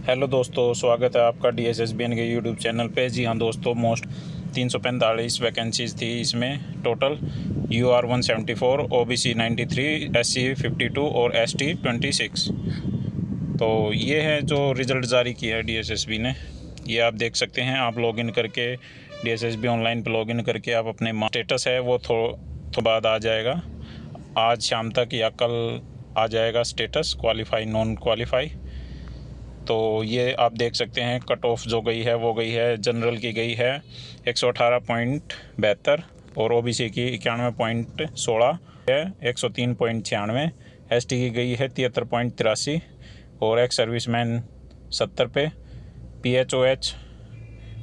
Hello दोस्तों, स्वागत है आपका DSSBN के यूट्यूब चैनल पे। जी हाँ दोस्तों, मोस्ट 345 वैकेंसीज़ थी इसमें टोटल। UR 174, OBC 93, SC 52 और ST 26। तो ये है जो रिज़ल्ट जारी किया है DSSB ने। ये आप देख सकते हैं। आप लॉगिन करके DSSB ऑनलाइन पर लॉगिन करके आप अपने स्टेटस है वो थोड़ा बाद आ जाएगा। आज शाम तक या कल आ जाएगा स्टेटस, क्वालिफाई नॉन क्वालिफाई। तो ये आप देख सकते हैं कट ऑफ जो गई है वो गई है। जनरल की गई है 118.72 और OBC की 91.16 है 103.96। ST की गई है 73.83 और एक्स सर्विसमैन 70 पे। PHOH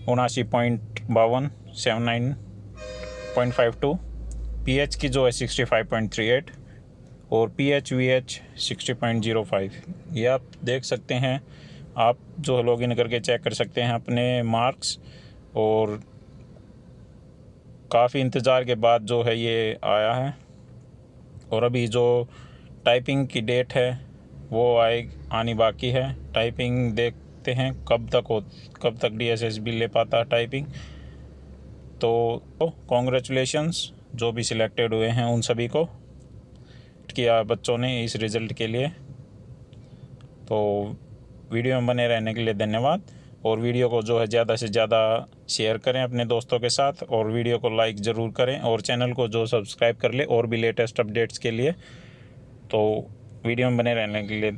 79.52 79.52। PH की जो है 65.38 और PHVH 60.05। ये आप देख सकते हैं। आप जो लॉगिन करके चेक कर सकते हैं अपने मार्क्स। और काफ़ी इंतज़ार के बाद जो है ये आया है। और अभी जो टाइपिंग की डेट है वो आनी बाकी है। टाइपिंग देखते हैं कब तक DSSB ले पाता टाइपिंग। तो कॉन्ग्रेचुलेशंस जो भी सिलेक्टेड हुए हैं उन सभी को किया बच्चों ने इस रिज़ल्ट के लिए। तो वीडियो में बने रहने के लिए धन्यवाद। और वीडियो को जो है ज़्यादा से ज़्यादा शेयर करें अपने दोस्तों के साथ और वीडियो को लाइक ज़रूर करें और चैनल को जो सब्सक्राइब कर ले और भी लेटेस्ट अपडेट्स के लिए। तो वीडियो में बने रहने के लिए